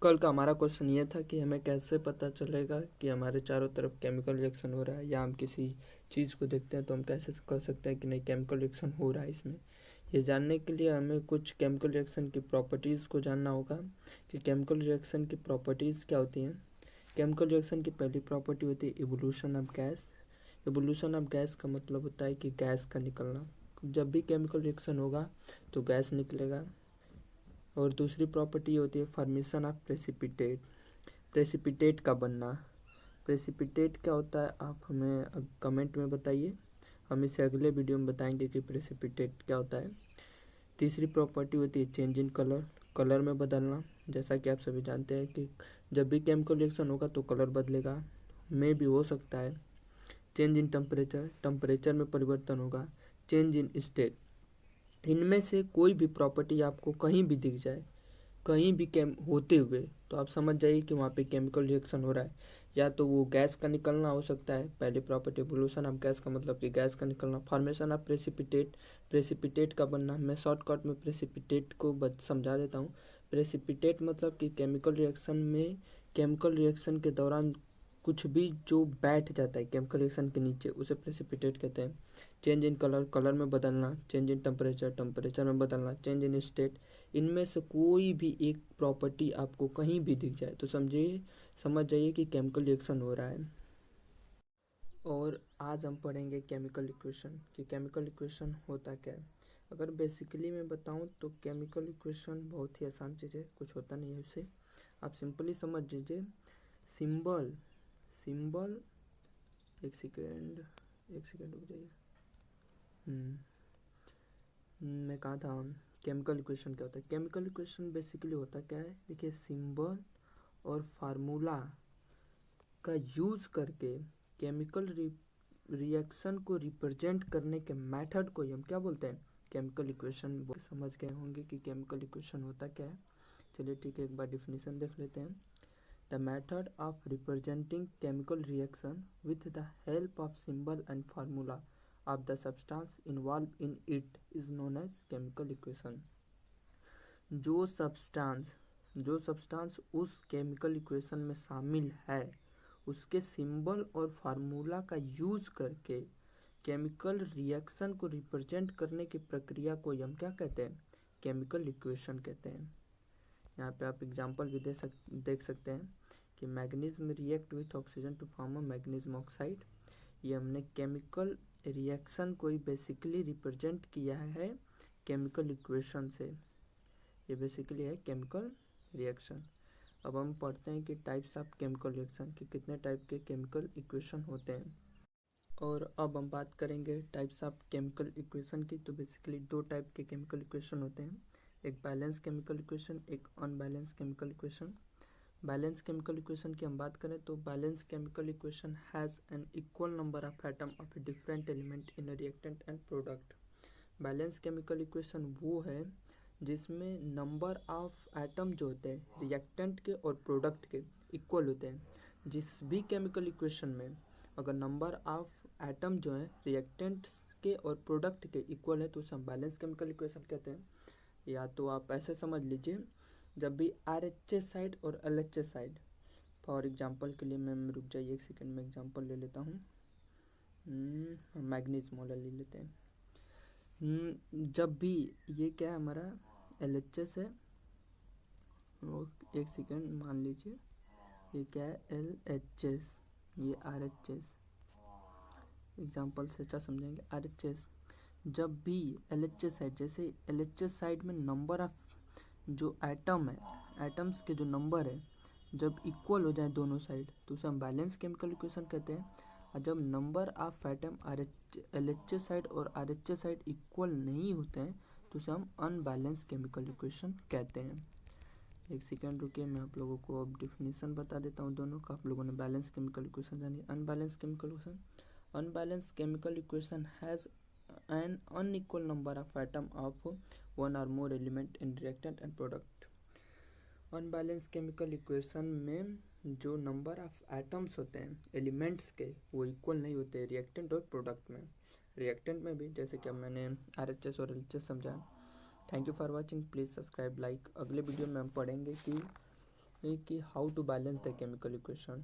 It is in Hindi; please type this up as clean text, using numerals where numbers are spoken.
कल का हमारा क्वेश्चन ये था कि हमें कैसे पता चलेगा कि हमारे चारों तरफ केमिकल रिएक्शन हो रहा है, या हम किसी चीज़ को देखते हैं तो हम कैसे कह सकते हैं कि नहीं केमिकल रिएक्शन हो रहा है इसमें। ये जानने के लिए हमें कुछ केमिकल रिएक्शन की प्रॉपर्टीज़ को जानना होगा कि केमिकल रिएक्शन की प्रॉपर्टीज़ क्या होती हैं। केमिकल रिएक्शन की पहली प्रॉपर्टी होती है evolution of gas. Evolution of gas का मतलब होता है कि गैस का निकलना। जब भी केमिकल रिएक्शन होगा तो गैस निकलेगा। और दूसरी प्रॉपर्टी होती है फॉर्मेशन ऑफ प्रेसिपिटेट। प्रेसिपिटेट का बनना। प्रेसिपिटेट क्या होता है आप हमें कमेंट में बताइए, हम इसे अगले वीडियो में बताएंगे कि प्रेसिपिटेट क्या होता है। तीसरी प्रॉपर्टी होती है चेंज इन कलर। कलर में बदलना। जैसा कि आप सभी जानते हैं कि जब भी केमिकल रिएक्शन होगा तो कलर बदलेगा, में भी हो सकता है। Change in temperature. टेम्परेचर में परिवर्तन होगा। Change in state. इनमें से कोई भी प्रॉपर्टी आपको कहीं भी दिख जाए, कहीं भी केम होते हुए, तो आप समझ जाइए कि वहाँ पे केमिकल रिएक्शन हो रहा है। या तो वो गैस का निकलना हो सकता है, पहली प्रॉपर्टी एवोल्यूशन ऑफ गैस का मतलब कि गैस का निकलना। फॉर्मेशन ऑफ प्रेसिपिटेट, प्रेसिपिटेट का बनना। मैं शॉर्टकट में प्रेसिपिटेट को समझा देता हूँ। प्रेसिपिटेट मतलब कि केमिकल रिएक्शन में, केमिकल रिएक्शन के दौरान कुछ भी जो बैठ जाता है केमिकल रिएक्शन के नीचे, उसे प्रेसिपिटेट कहते हैं। चेंज इन कलर, कलर में बदलना। चेंज इन टेम्परेचर, टेम्परेचर में बदलना। Change in state. इनमें से कोई भी एक प्रॉपर्टी आपको कहीं भी दिख जाए तो समझ जाइए कि केमिकल रिएक्शन हो रहा है। और आज हम पढ़ेंगे केमिकल इक्वेशन कि केमिकल इक्वेशन होता क्या है। अगर बेसिकली मैं बताऊं तो केमिकल इक्वेशन बहुत ही आसान चीज़ है, कुछ होता नहीं है उससे। आप सिंपली समझ लीजिए सिंबल सिंबल एक सेकेंड, एक सेकेंड रुक जाइए। मैं कहा था केमिकल इक्वेशन क्या होता है। केमिकल इक्वेशन बेसिकली होता क्या है, देखिए सिंबल और फार्मूला का यूज़ करके केमिकल रिएक्शन को रिप्रेजेंट करने के मेथड को ही हम क्या बोलते हैं, केमिकल इक्वेशन। समझ गए होंगे कि केमिकल इक्वेशन होता क्या है। चलिए ठीक है, एक बार डिफिनीशन देख लेते हैं। The method of representing chemical reaction with the help of symbol and formula of the substance involved in it is known as chemical equation। जो सब्सटेंस उस केमिकल इक्वेशन में शामिल है उसके सिंबल और फार्मूला का यूज करके केमिकल रिएक्शन को रिप्रेजेंट करने की प्रक्रिया को हम क्या कहते हैं, केमिकल इक्वेशन कहते हैं। यहाँ पे आप एग्जांपल भी देख सकते हैं कि magnesium react with oxygen to form a magnesium oxide. ये हमने केमिकल रिएक्शन को ही बेसिकली रिप्रेजेंट किया है केमिकल इक्वेशन से। ये बेसिकली है केमिकल रिएक्शन। अब हम पढ़ते हैं कि टाइप्स ऑफ केमिकल रिएक्शन, कि कितने टाइप के केमिकल इक्वेशन होते हैं। और अब हम बात करेंगे टाइप्स ऑफ केमिकल इक्वेशन की। तो बेसिकली दो टाइप के केमिकल इक्वेशन होते हैं, एक बैलेंस केमिकल इक्वेशन, एक unbalance chemical equation. Balance chemical equation की हम बात करें तो balance chemical equation has an equal number of atom of different element in a reactant and product. Balance chemical equation वो है जिसमें नंबर ऑफ एटम जो होते हैं रिएक्टेंट के और प्रोडक्ट के इक्वल होते हैं। जिस भी केमिकल इक्वेशन में अगर नंबर ऑफ एटम जो है रिएक्टेंट्स के और प्रोडक्ट के इक्वल है तो उसे हम बैलेंस केमिकल इक्वेशन कहते हैं। या तो आप ऐसे समझ लीजिए, जब भी आर एच एस साइड और L H S side, for example के लिए मैं रुक जाइए एक सेकंड में एग्जांपल ले लेता हूँ। मैग्नीशियम वाला ले लेते हैं। जब भी ये क्या है हमारा एल एच एस है, एक सेकंड मान लीजिए ये क्या है एल एच एस, ये आर एच एस, एग्जाम्पल से अच्छा समझेंगे। आर एच एस जब भी एल एच एस साइड, जैसे एल एच एस साइड में नंबर ऑफ जो एटम है, एटम्स के जो नंबर है जब इक्वल हो जाए दोनों साइड तो उसे हम बैलेंस केमिकल इक्वेशन कहते हैं। और जब number of atom L H S side और R H S side equal नहीं होते हैं तो उसे हम अनबैलेंस केमिकल इक्वेशन कहते हैं। एक सेकेंड रुकिए, मैं आप लोगों को अब डिफिनीशन बता देता हूँ दोनों का। आप लोगों ने बैलेंस केमिकल इक्वेशन जानी। Unbalance chemical equation, unbalance chemical equation has an unequal number of atom of one or more element in reactant and product। Unbalance chemical equation में जो नंबर ऑफ एटम्स होते हैं एलिमेंट्स के वो इक्वल नहीं होते रिएक्टेंट और प्रोडक्ट में। रिएक्टेंट में भी जैसे कि अब मैंने आर एच एस और एल एच एस समझा। Thank you for watching, please subscribe like. अगले वीडियो में हम पढ़ेंगे कि कि how to balance the chemical equation.